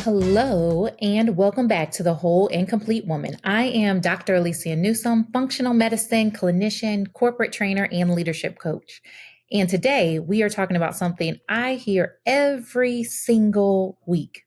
Hello, and welcome back to The Whole and Complete Woman. I am Dr. Alicia Newsome, functional medicine clinician, corporate trainer, and leadership coach. And today we are talking about something I hear every single week.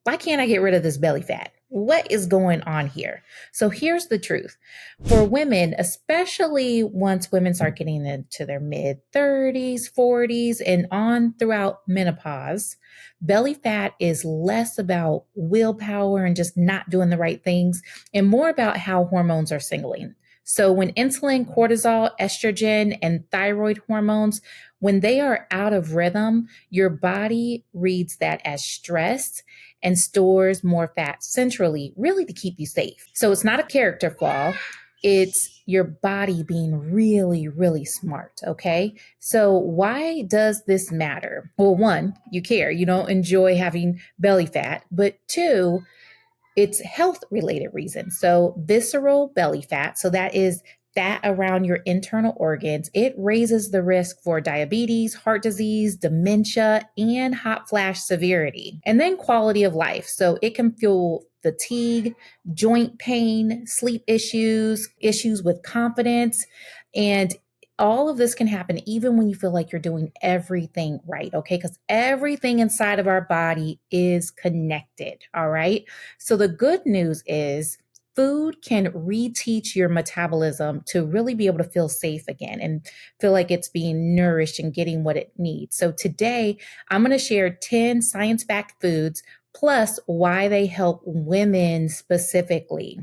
Why can't I get rid of this belly fat? What is going on here? So here's the truth. For women, especially once women start getting into their mid 30s, 40s, and on throughout menopause, belly fat is less about willpower and just not doing the right things and more about how hormones are signaling. So when insulin, cortisol, estrogen, and thyroid hormones, when they are out of rhythm, your body reads that as stress and stores more fat centrally, really to keep you safe. So it's not a character flaw. It's your body being really, really smart. Okay. So why does this matter? Well, one, you care. You don't enjoy having belly fat. But two, it's health related reasons. So visceral belly fat. So that is fat around your internal organs. It raises the risk for diabetes, heart disease, dementia, and hot flash severity. And then quality of life. So it can fuel fatigue, joint pain, sleep issues, issues with confidence, and all of this can happen even when you feel like you're doing everything right, okay? Because everything inside of our body is connected, all right? So the good news is food can reteach your metabolism to really be able to feel safe again and feel like it's being nourished and getting what it needs. So today, I'm going to share 10 science-backed foods plus why they help women specifically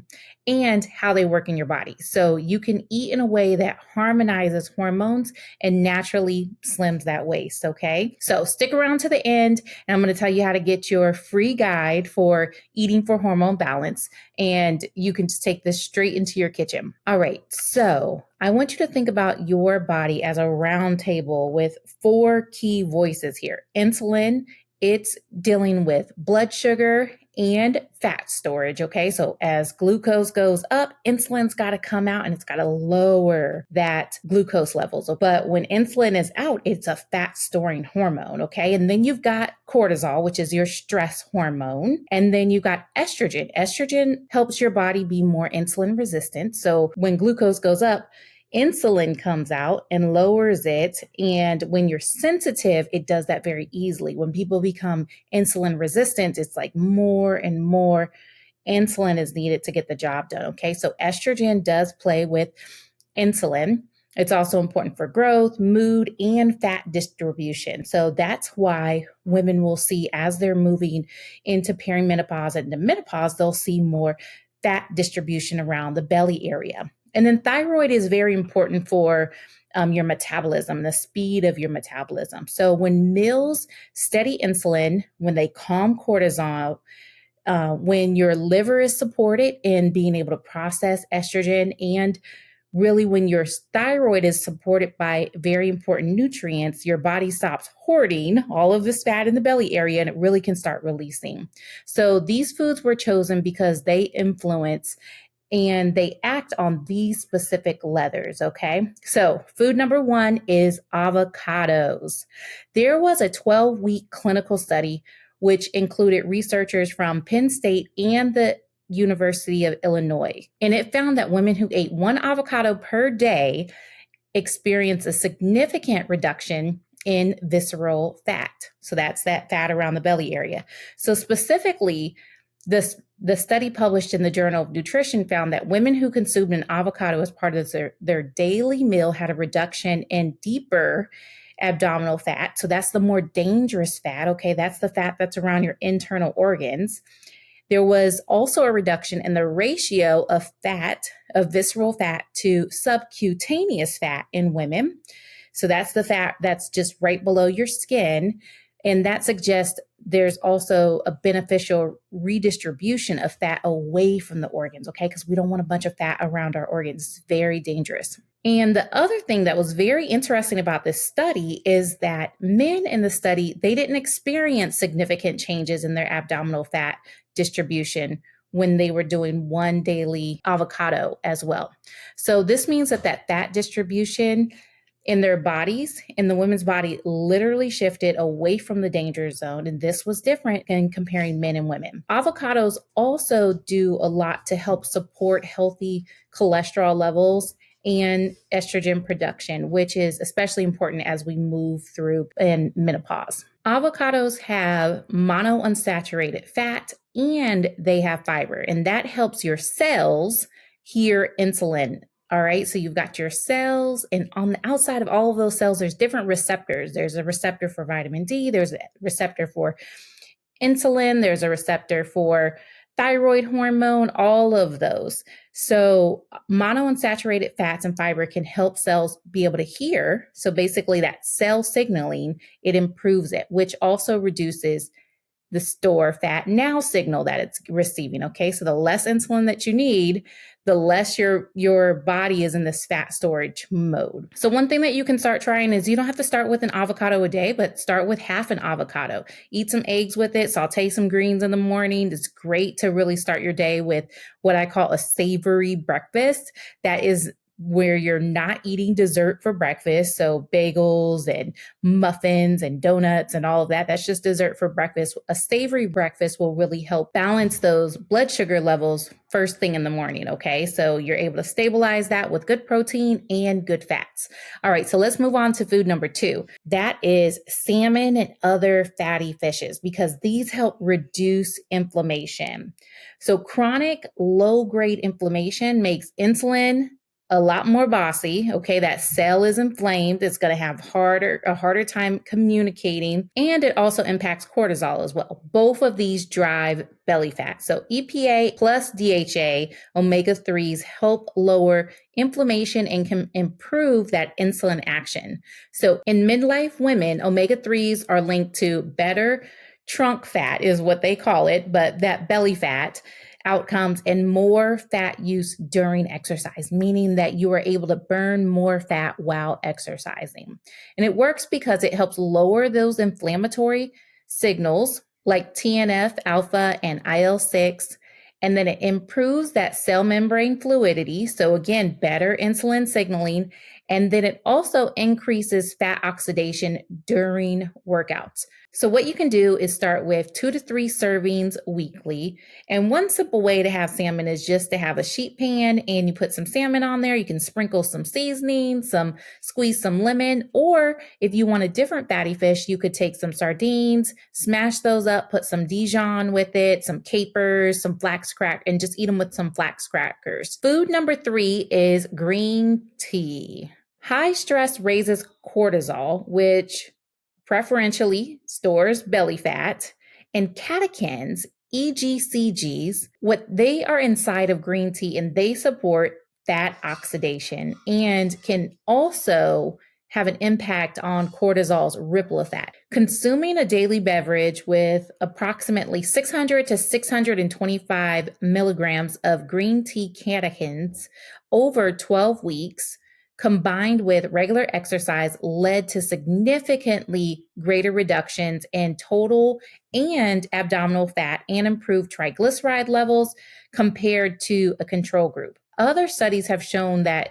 and how they work in your body. So you can eat in a way that harmonizes hormones and naturally slims that waist, okay? So stick around to the end, and I'm going to tell you how to get your free guide for eating for hormone balance, and you can just take this straight into your kitchen. All right, so I want you to think about your body as a round table with 4 key voices here. Insulin, it's dealing with blood sugar and fat storage, okay? So as glucose goes up, insulin's got to come out and it's got to lower that glucose levels. But when insulin is out, it's a fat storing hormone, okay? And then you've got cortisol, which is your stress hormone. And then you've got estrogen. Estrogen helps your body be more insulin resistant. So when glucose goes up, insulin comes out and lowers it. And when you're sensitive, it does that very easily. When people become insulin resistant, it's like more and more insulin is needed to get the job done. Okay. So estrogen does play with insulin. It's also important for growth, mood, and fat distribution. So that's why women will see as they're moving into perimenopause and the menopause, they'll see more fat distribution around the belly area. And then thyroid is very important for your metabolism, the speed of your metabolism. So when meals steady insulin, when they calm cortisol, when your liver is supported in being able to process estrogen, and really when your thyroid is supported by very important nutrients, your body stops hoarding all of this fat in the belly area and it really can start releasing. So these foods were chosen because they influence and they act on these specific levers, okay? So food number 1 is avocados. There was a 12-week clinical study which included researchers from Penn State and the University of Illinois. And it found that women who ate 1 avocado per day experienced a significant reduction in visceral fat. So that's that fat around the belly area. So specifically, the study published in the Journal of Nutrition found that women who consumed an avocado as part of their daily meal had a reduction in deeper abdominal fat. So that's the more dangerous fat, okay? That's the fat that's around your internal organs. There was also a reduction in the ratio of visceral fat to subcutaneous fat in women. So that's the fat that's just right below your skin. And that suggests there's also a beneficial redistribution of fat away from the organs, okay? Because we don't want a bunch of fat around our organs. It's very dangerous. And the other thing that was very interesting about this study is that men in the study, they didn't experience significant changes in their abdominal fat distribution when they were doing 1 daily avocado as well. So this means that fat distribution in their bodies, and the women's body literally shifted away from the danger zone. And this was different in comparing men and women. Avocados also do a lot to help support healthy cholesterol levels and estrogen production, which is especially important as we move through in menopause. Avocados have monounsaturated fat and they have fiber, and that helps your cells hear insulin. All right, so you've got your cells, and on the outside of all of those cells, there's different receptors. There's a receptor for vitamin D, there's a receptor for insulin, there's a receptor for thyroid hormone, all of those. So monounsaturated fats and fiber can help cells be able to hear. So basically that cell signaling, it improves it, which also reduces the store fat now signal that it's receiving. Okay. So the less insulin that you need, the less your body is in this fat storage mode. So one thing that you can start trying is you don't have to start with an avocado a day, but start with half an avocado. Eat some eggs with it, saute some greens in the morning. It's great to really start your day with what I call a savory breakfast. That is where you're not eating dessert for breakfast. So bagels and muffins and donuts and all of that, that's just dessert for breakfast. A savory breakfast will really help balance those blood sugar levels first thing in the morning. Okay. So you're able to stabilize that with good protein and good fats. All right. So let's move on to food number 2. That is salmon and other fatty fishes, because these help reduce inflammation. So chronic low-grade inflammation makes insulin a lot more bossy. Okay, that cell is inflamed. It's going to have a harder time communicating, and it also impacts cortisol as well. Both of these drive belly fat. So EPA plus DHA, omega-3s help lower inflammation and can improve that insulin action. So in midlife women, omega-3s are linked to better trunk fat is what they call it, but that belly fat outcomes and more fat use during exercise, meaning that you are able to burn more fat while exercising. And it works because it helps lower those inflammatory signals like TNF alpha and IL-6, and then it improves that cell membrane fluidity. So again, better insulin signaling. And then it also increases fat oxidation during workouts. So what you can do is start with 2 to 3 servings weekly. And one simple way to have salmon is just to have a sheet pan and you put some salmon on there. You can sprinkle some seasoning, squeeze some lemon, or if you want a different fatty fish, you could take some sardines, smash those up, put some Dijon with it, some capers, some flax crack, and just eat them with some flax crackers. Food number 3 is green tea. High stress raises cortisol, which preferentially stores belly fat, and catechins, EGCGs, what they are inside of green tea, and they support fat oxidation and can also have an impact on cortisol's ripple effect. Consuming a daily beverage with approximately 600 to 625 milligrams of green tea catechins over 12 weeks combined with regular exercise led to significantly greater reductions in total and abdominal fat and improved triglyceride levels compared to a control group. Other studies have shown that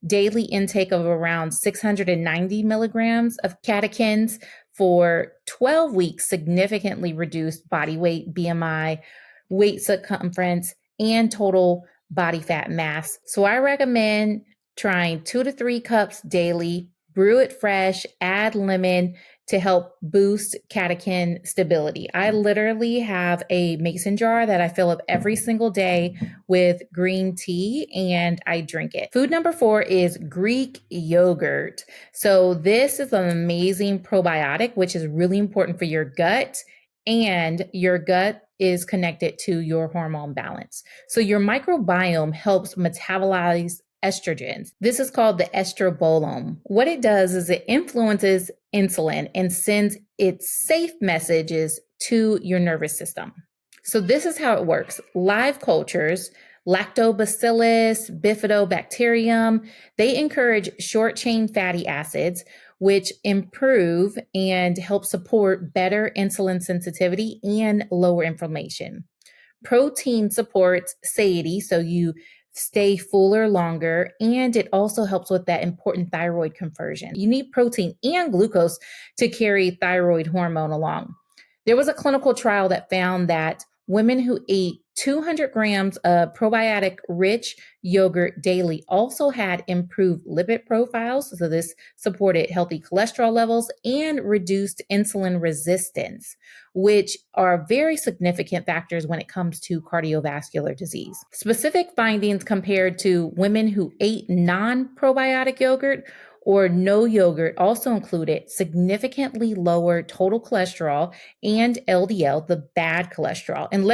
daily intake of around 690 milligrams of catechins for 12 weeks significantly reduced body weight, BMI, waist circumference, and total body fat mass. So I recommend trying 2 to 3 cups daily, brew it fresh, add lemon to help boost catechin stability. I literally have a mason jar that I fill up every single day with green tea and I drink it. Food number 4 is Greek yogurt. So this is an amazing probiotic, which is really important for your gut, and your gut is connected to your hormone balance. So your microbiome helps metabolize estrogens. This is called the estrobolome. What it does is it influences insulin and sends its safe messages to your nervous system. So this is how it works. Live cultures, Lactobacillus, bifidobacterium, they encourage short-chain fatty acids, which improve and help support better insulin sensitivity and lower inflammation. Protein supports satiety, so you stay fuller longer, and it also helps with that important thyroid conversion. You need protein and glucose to carry thyroid hormone along. There was a clinical trial that found that women who ate 200 grams of probiotic rich yogurt daily also had improved lipid profiles. So, this supported healthy cholesterol levels and reduced insulin resistance, which are very significant factors when it comes to cardiovascular disease. Specific findings compared to women who ate non probiotic yogurt or no yogurt also included significantly lower total cholesterol and LDL, the bad cholesterol. And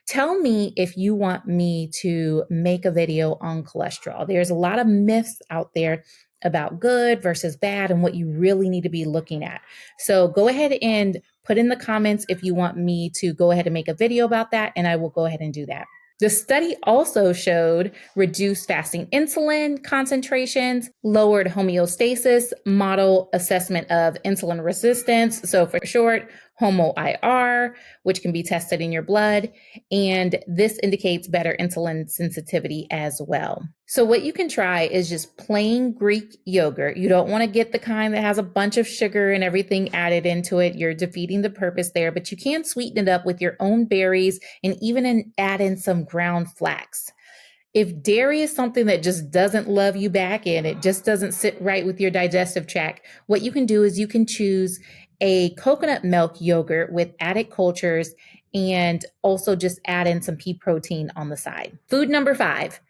tell me if you want me to make a video on cholesterol. There's a lot of myths out there about good versus bad and what you really need to be looking at. So go ahead and put in the comments if you want me to go ahead and make a video about that, and I will go ahead and do that. The study also showed reduced fasting insulin concentrations, lowered homeostasis, model assessment of insulin resistance. So for short, HOMO-IR, which can be tested in your blood. And this indicates better insulin sensitivity as well. So what you can try is just plain Greek yogurt. You don't want to get the kind that has a bunch of sugar and everything added into it. You're defeating the purpose there, but you can sweeten it up with your own berries and even add in some ground flax. If dairy is something that just doesn't love you back and it just doesn't sit right with your digestive tract, what you can do is you can choose a coconut milk yogurt with added cultures and also just add in some pea protein on the side. Food number 5,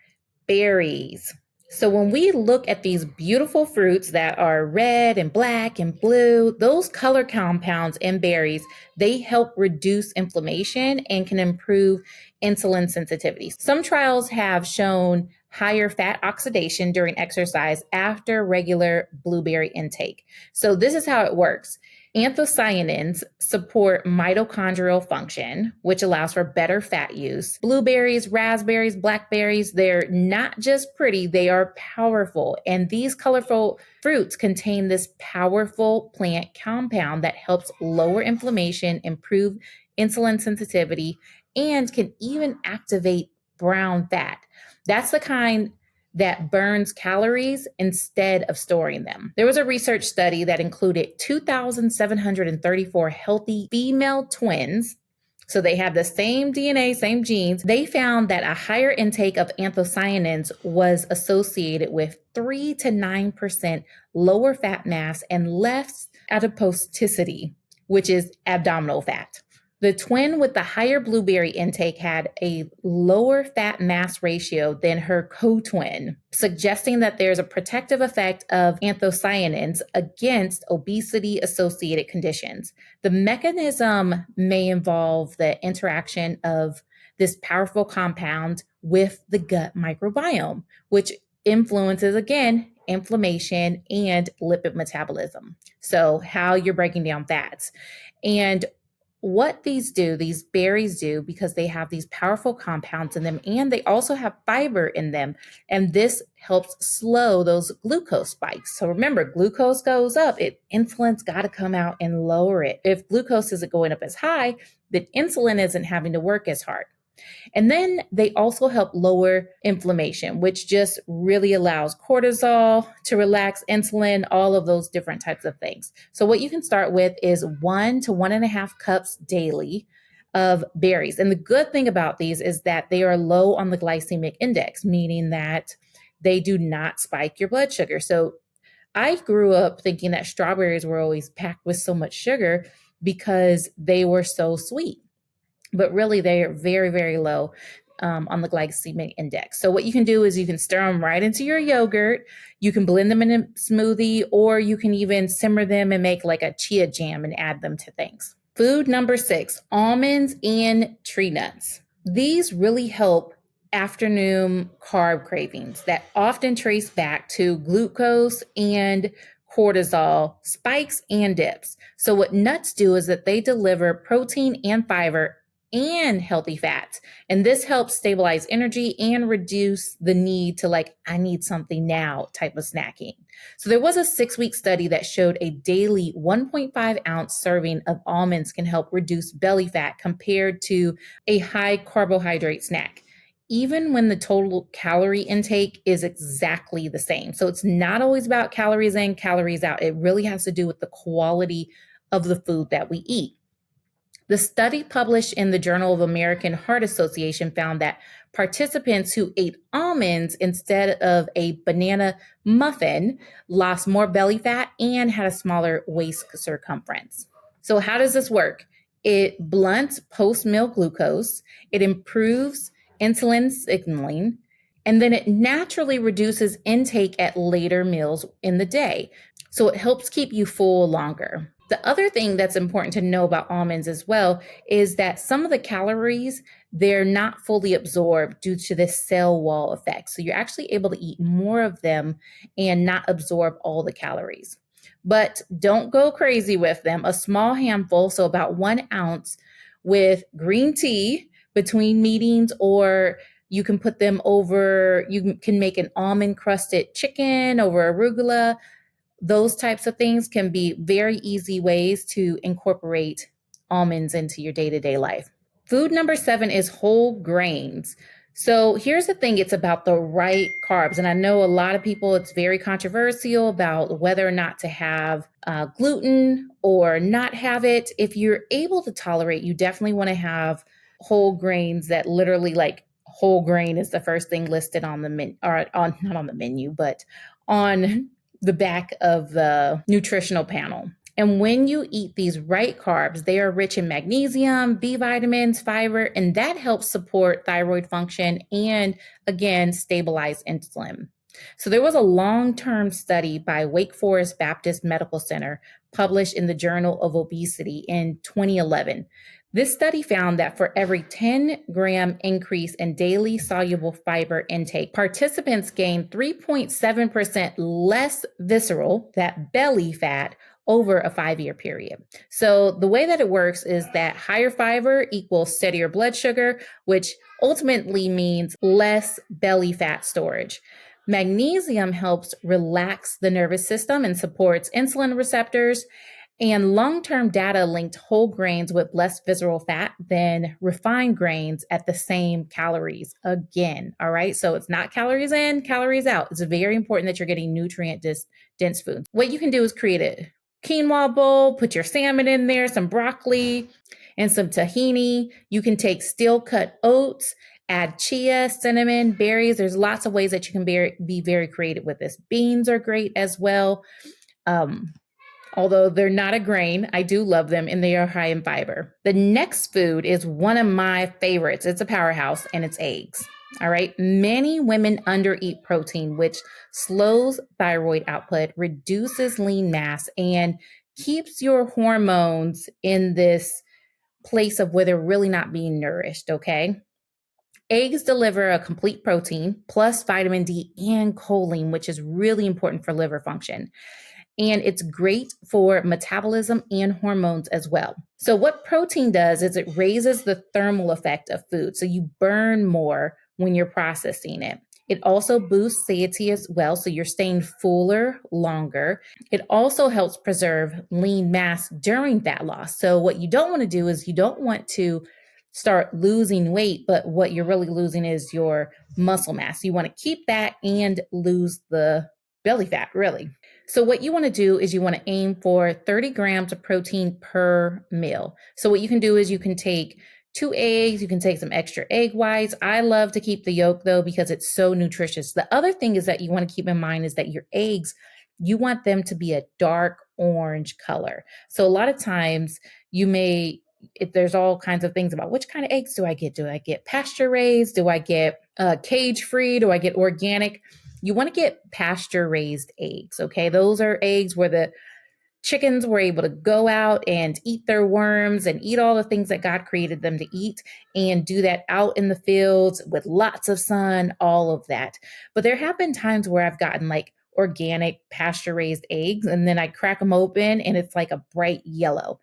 berries. So when we look at these beautiful fruits that are red and black and blue, those color compounds in berries, they help reduce inflammation and can improve insulin sensitivity. Some trials have shown higher fat oxidation during exercise after regular blueberry intake. So this is how it works. Anthocyanins support mitochondrial function, which allows for better fat use. Blueberries, raspberries, blackberries, they're not just pretty, they are powerful. And these colorful fruits contain this powerful plant compound that helps lower inflammation, improve insulin sensitivity, and can even activate brown fat. That's the kind that burns calories instead of storing them. There was a research study that included 2,734 healthy female twins. So they have the same DNA, same genes. They found that a higher intake of anthocyanins was associated with 3 to 9% lower fat mass and less adiposity, which is abdominal fat. The twin with the higher blueberry intake had a lower fat mass ratio than her co-twin, suggesting that there's a protective effect of anthocyanins against obesity-associated conditions. The mechanism may involve the interaction of this powerful compound with the gut microbiome, which influences, again, inflammation and lipid metabolism. So how you're breaking down fats. And what these berries do, because they have these powerful compounds in them and they also have fiber in them, and this helps slow those glucose spikes. So remember, glucose goes up, insulin's got to come out and lower it. If glucose isn't going up as high, then insulin isn't having to work as hard. And then they also help lower inflammation, which just really allows cortisol to relax, insulin, all of those different types of things. So what you can start with is 1 to 1.5 cups daily of berries. And the good thing about these is that they are low on the glycemic index, meaning that they do not spike your blood sugar. So I grew up thinking that strawberries were always packed with so much sugar because they were so sweet. But really, they are very, very low on the glycemic index. So what you can do is you can stir them right into your yogurt. You can blend them in a smoothie, or you can even simmer them and make like a chia jam and add them to things. Food number 6, almonds and tree nuts. These really help afternoon carb cravings that often trace back to glucose and cortisol spikes and dips. So what nuts do is that they deliver protein and fiber and healthy fats. And this helps stabilize energy and reduce the need to I need something now type of snacking. So there was a 6-week study that showed a daily 1.5 ounce serving of almonds can help reduce belly fat compared to a high carbohydrate snack. even when the total calorie intake is exactly the same. So it's not always about calories in, calories out. It really has to do with the quality of the food that we eat. The study published in the Journal of American Heart Association found that participants who ate almonds instead of a banana muffin lost more belly fat and had a smaller waist circumference. So, how does this work? It blunts post meal glucose, it improves insulin signaling, and then it naturally reduces intake at later meals in the day. So, it helps keep you full longer. The other thing that's important to know about almonds as well is that some of the calories, they're not fully absorbed due to this cell wall effect. So you're actually able to eat more of them and not absorb all the calories. But don't go crazy with them. A small handful, so about 1 ounce with green tea between meetings, or you can put them over, you can make an almond crusted chicken over arugula. Those types of things can be very easy ways to incorporate almonds into your day-to-day life. Food number 7 is whole grains. So here's the thing, it's about the right carbs. And I know a lot of people, it's very controversial about whether or not to have gluten or not have it. If you're able to tolerate, you definitely want to have whole grains that literally, like, whole grain is the first thing listed on the menu, or on, not on the menu, but on the back of the nutritional panel. And when you eat these right carbs, they are rich in magnesium, B vitamins, fiber, and that helps support thyroid function and, again, stabilize insulin. So there was a long-term study by Wake Forest Baptist Medical Center published in the Journal of Obesity in 2011. This study found that for every 10-gram increase in daily soluble fiber intake, participants gained 3.7% less visceral, that belly fat, over a 5-year period. So the way that it works is that higher fiber equals steadier blood sugar, which ultimately means less belly fat storage. Magnesium helps relax the nervous system and supports insulin receptors. And long-term data linked whole grains with less visceral fat than refined grains at the same calories again. All right. So it's not calories in, calories out. It's very important that you're getting nutrient dense food. What you can do is create a quinoa bowl, put your salmon in there, some broccoli, and some tahini. You can take steel cut oats, add chia, cinnamon, berries. There's lots of ways that you can be very creative with this. Beans are great as well. Although they're not a grain, I do love them and they are high in fiber. The next food is one of my favorites. It's a powerhouse and it's eggs. All right. Many women undereat protein, which slows thyroid output, reduces lean mass, and keeps your hormones in this place of where they're really not being nourished. Okay. Eggs deliver a complete protein plus vitamin D and choline, which is really important for liver function. And it's great for metabolism and hormones as well. So what protein does is it raises the thermal effect of food. So you burn more when you're processing it. It also boosts satiety as well. So you're staying fuller longer. It also helps preserve lean mass during fat loss. So what you don't want to do is you don't want to start losing weight, but what you're really losing is your muscle mass. You want to keep that and lose the belly fat, really. So what you want to do is you want to aim for 30 grams of protein per meal. So what you can do is you can take 2 eggs, you can take some extra egg whites. I love to keep the yolk though, because it's so nutritious. The other thing is that you want to keep in mind is that your eggs, you want them to be a dark orange color. So a lot of times if there's all kinds of things about which kind of eggs do I get? Do I get pasture raised? Do I get cage free? Do I get organic? You want to get pasture raised eggs. Okay. Those are eggs where the chickens were able to go out and eat their worms and eat all the things that God created them to eat, and do that out in the fields with lots of sun, all of that. But there have been times where I've gotten like organic pasture raised eggs, and then I crack them open and it's like a bright yellow.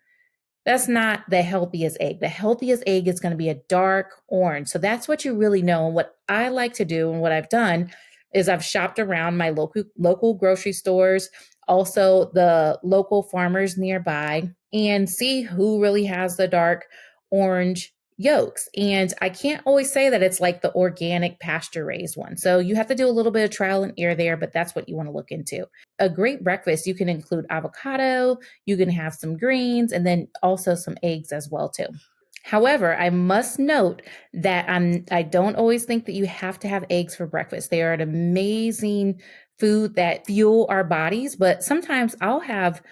That's not the healthiest egg. The healthiest egg is going to be a dark orange. So that's what you really know. And what I like to do and what I've done is I've shopped around my local grocery stores, also the local farmers nearby, and see who really has the dark orange yolks. And I can't always say that it's like the organic pasture raised one. So you have to do a little bit of trial and error there, but that's what you want to look into. A great breakfast, you can include avocado, you can have some greens, and then also some eggs as well too. However, I must note that I don't always think that you have to have eggs for breakfast. They are an amazing food that fuel our bodies, but sometimes I'll have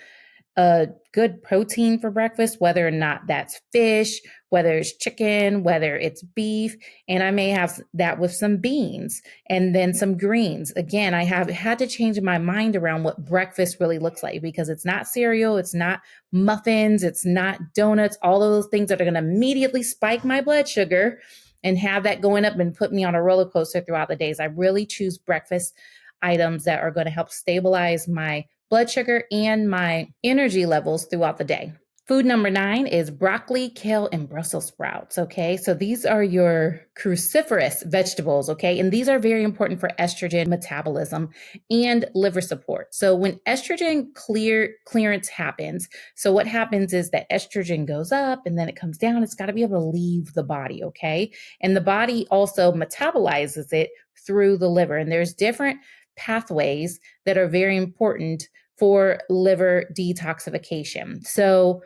a good protein for breakfast, whether or not that's fish, whether it's chicken, whether it's beef, and I may have that with some beans and then some greens. Again, I have had to change my mind around what breakfast really looks like because it's not cereal, it's not muffins, it's not donuts, all of those things that are going to immediately spike my blood sugar and have that going up and put me on a roller coaster throughout the days. I really choose breakfast items that are going to help stabilize my blood sugar and my energy levels throughout the day. Food number 9 is broccoli, kale, and Brussels sprouts. Okay, so these are your cruciferous vegetables. Okay, and these are very important for estrogen metabolism and liver support. So when estrogen clearance happens, so what happens is that estrogen goes up and then it comes down. It's got to be able to leave the body. Okay, and the body also metabolizes it through the liver, and there's different pathways that are very important for liver detoxification. So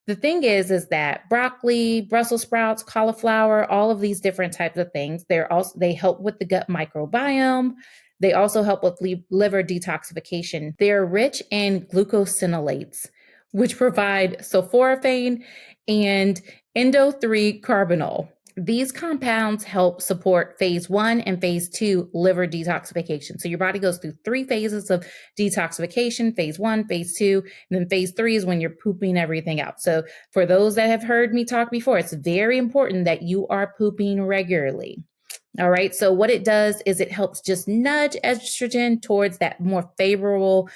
the thing is that broccoli, Brussels sprouts, cauliflower, all of these different types of things, they help with the gut microbiome. They also help with liver detoxification. They are rich in glucosinolates, which provide sulforaphane and endo-3 carbinol. These compounds help support phase 1 and phase 2 liver detoxification. So your body goes through 3 phases of detoxification, phase 1, phase 2, and then phase 3 is when you're pooping everything out. So for those that have heard me talk before, it's very important that you are pooping regularly. All right. So what it does is it helps just nudge estrogen towards that more favorable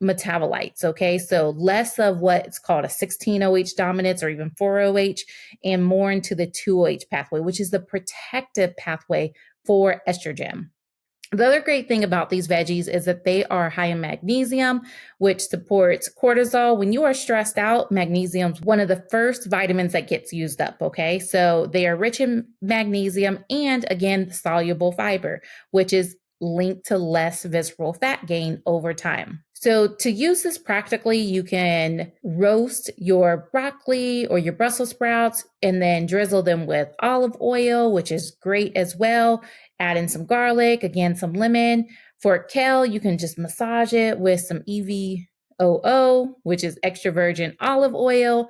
metabolites. Okay. So less of what's called a 16-OH dominance or even 4-OH and more into the 2-OH pathway, which is the protective pathway for estrogen. The other great thing about these veggies is that they are high in magnesium, which supports cortisol. When you are stressed out, magnesium is one of the first vitamins that gets used up, okay? So they are rich in magnesium and, again, soluble fiber, which is linked to less visceral fat gain over time. So to use this practically, you can roast your broccoli or your Brussels sprouts and then drizzle them with olive oil, which is great as well. Add in some garlic, again, some lemon. For kale, you can just massage it with some EVOO, which is extra virgin olive oil.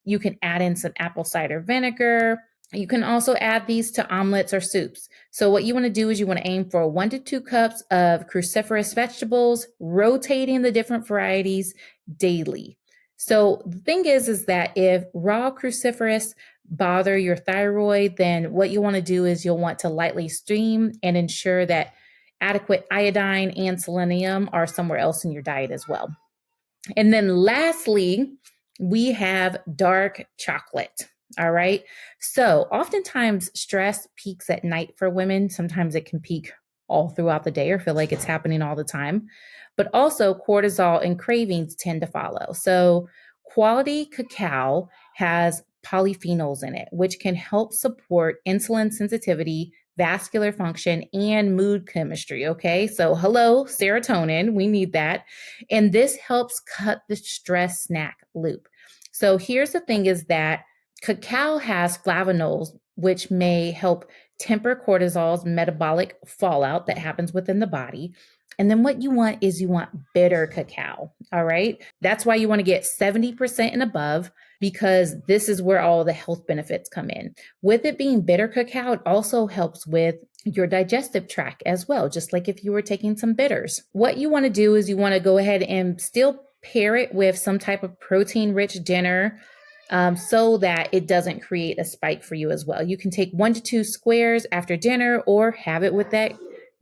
You can add in some apple cider vinegar. You can also add these to omelets or soups. So what you want to do is you want to aim for 1 to 2 cups of cruciferous vegetables, rotating the different varieties daily. So the thing is that if raw cruciferous bother your thyroid, then what you want to do is you'll want to lightly steam and ensure that adequate iodine and selenium are somewhere else in your diet as well. And then lastly, we have dark chocolate. All right. So oftentimes stress peaks at night for women. Sometimes it can peak all throughout the day or feel like it's happening all the time. But also cortisol and cravings tend to follow. So quality cacao has polyphenols in it, which can help support insulin sensitivity, vascular function, and mood chemistry. Okay. So hello, serotonin. We need that. And this helps cut the stress snack loop. So here's the thing is that cacao has flavonols, which may help temper cortisol's metabolic fallout that happens within the body. And then what you want is you want bitter cacao. All right. That's why you want to get 70% and above, because this is where all the health benefits come in. With it being bitter cacao, it also helps with your digestive tract as well, just like if you were taking some bitters. What you want to do is you want to go ahead and still pair it with some type of protein-rich dinner, so that it doesn't create a spike for you as well. You can take 1 to 2 squares after dinner or have it with that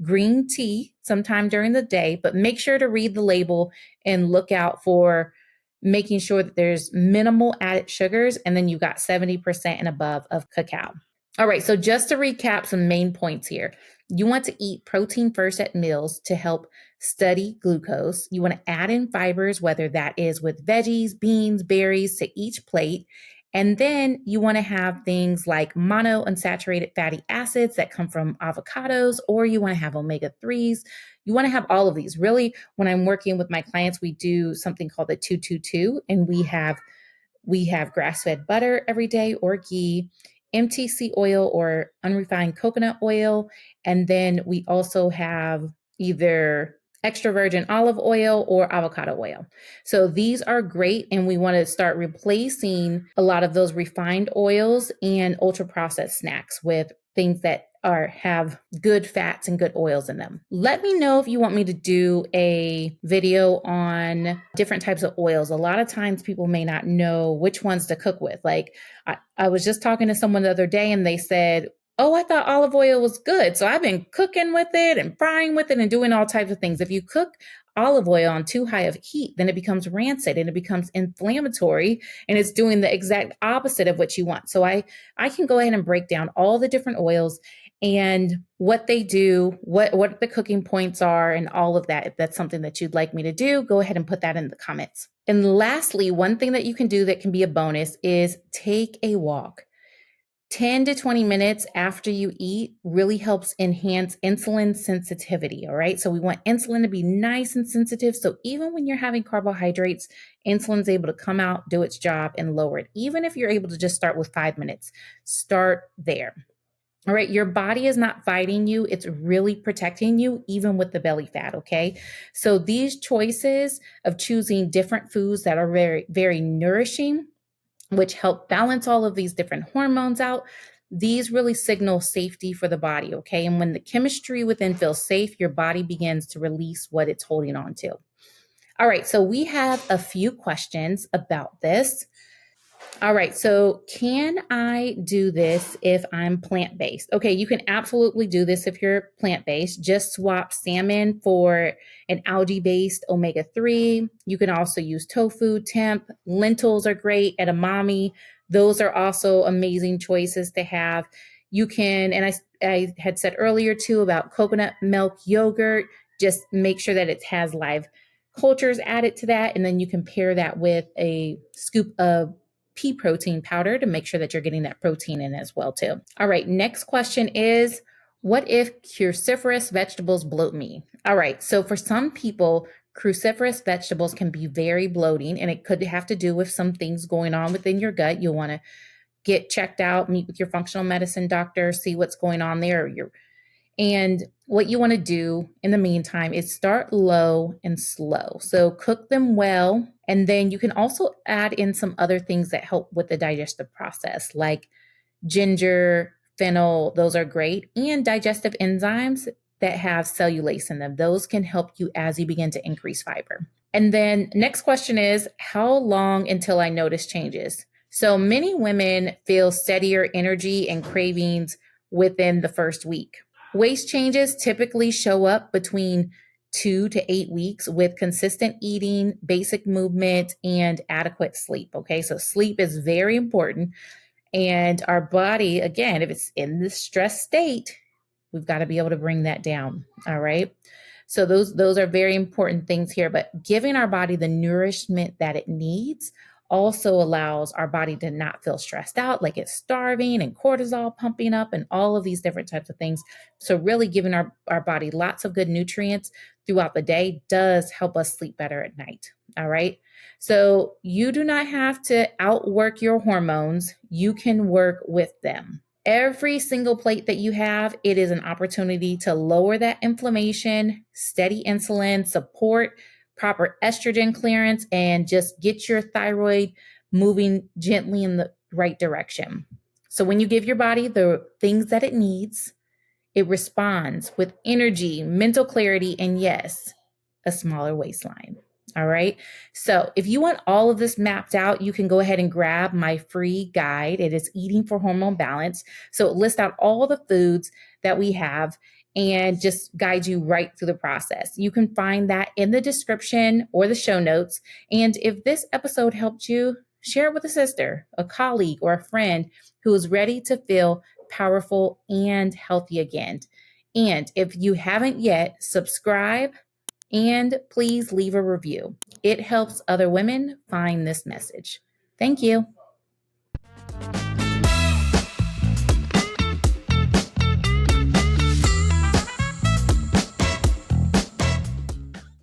green tea sometime during the day, but make sure to read the label and look out for making sure that there's minimal added sugars, and then you got 70% and above of cacao. All right, so just to recap some main points here. You want to eat protein first at meals to help study glucose. You want to add in fibers, whether that is with veggies, beans, berries to each plate. And then you want to have things like monounsaturated fatty acids that come from avocados, or you want to have omega-3s. You want to have all of these. Really, when I'm working with my clients, we do something called the 222, and we have grass-fed butter every day or ghee, MTC oil or unrefined coconut oil, and then we also have either extra virgin olive oil or avocado oil. So these are great, and we want to start replacing a lot of those refined oils and ultra processed snacks with things that have good fats and good oils in them. Let me know if you want me to do a video on different types of oils. A lot of times people may not know which ones to cook with. Like I was just talking to someone the other day and they said, oh, I thought olive oil was good. So I've been cooking with it and frying with it and doing all types of things. If you cook olive oil on too high of heat, then it becomes rancid and it becomes inflammatory, and it's doing the exact opposite of what you want. So I can go ahead and break down all the different oils and what they do, what the cooking points are, and all of that. If that's something that you'd like me to do, go ahead and put that in the comments. And lastly, one thing that you can do that can be a bonus is take a walk. 10 to 20 minutes after you eat really helps enhance insulin sensitivity, all right? So we want insulin to be nice and sensitive. So even when you're having carbohydrates, insulin's able to come out, do its job, and lower it. Even if you're able to just start with 5 minutes, start there. All right, your body is not fighting you. It's really protecting you, even with the belly fat, okay? So these choices of choosing different foods that are very, very nourishing, which help balance all of these different hormones out, these really signal safety for the body, okay? And when the chemistry within feels safe, your body begins to release what it's holding on to. All right, so we have a few questions about this. All right, so can I do this if I'm plant-based? Okay, you can absolutely do this if you're plant-based. Just swap salmon for an algae-based omega-3. You can also use tofu, temp. Lentils are great, edamame. Those are also amazing choices to have. You can, and I had said earlier too about coconut milk yogurt. Just make sure that it has live cultures added to that, and then you can pair that with a scoop of pea protein powder to make sure that you're getting that protein in as well too. All right, next question is, what if cruciferous vegetables bloat me? All right, so for some people, cruciferous vegetables can be very bloating, and it could have to do with some things going on within your gut. You'll want to get checked out, meet with your functional medicine doctor, see what's going on there. And what you want to do in the meantime is start low and slow. So cook them well. And then you can also add in some other things that help with the digestive process, like ginger, fennel. Those are great. And digestive enzymes that have cellulase in them. Those can help you as you begin to increase fiber. And then next question is, how long until I notice changes? So many women feel steadier energy and cravings within the first week. Waist changes typically show up between 2 to 8 weeks with consistent eating, basic movement, and adequate sleep. Okay, so sleep is very important. And our body, again, if it's in this stress state, we've got to be able to bring that down. All right. So those are very important things here. But giving our body the nourishment that it needs also allows our body to not feel stressed out, like it's starving and cortisol pumping up and all of these different types of things. So really giving our body lots of good nutrients throughout the day does help us sleep better at night. All right. So you do not have to outwork your hormones. You can work with them. Every single plate that you have, it is an opportunity to lower that inflammation, steady insulin, support proper estrogen clearance, and just get your thyroid moving gently in the right direction. So when you give your body the things that it needs, it responds with energy, mental clarity, and yes, a smaller waistline. All right. So if you want all of this mapped out, you can go ahead and grab my free guide. It is Eating for Hormone Balance. So it lists out all the foods that we have and just guide you right through the process. You can find that in the description or the show notes. And if this episode helped you, share it with a sister, a colleague, or a friend who is ready to feel powerful and healthy again. And if you haven't yet, subscribe and please leave a review. It helps other women find this message. Thank you.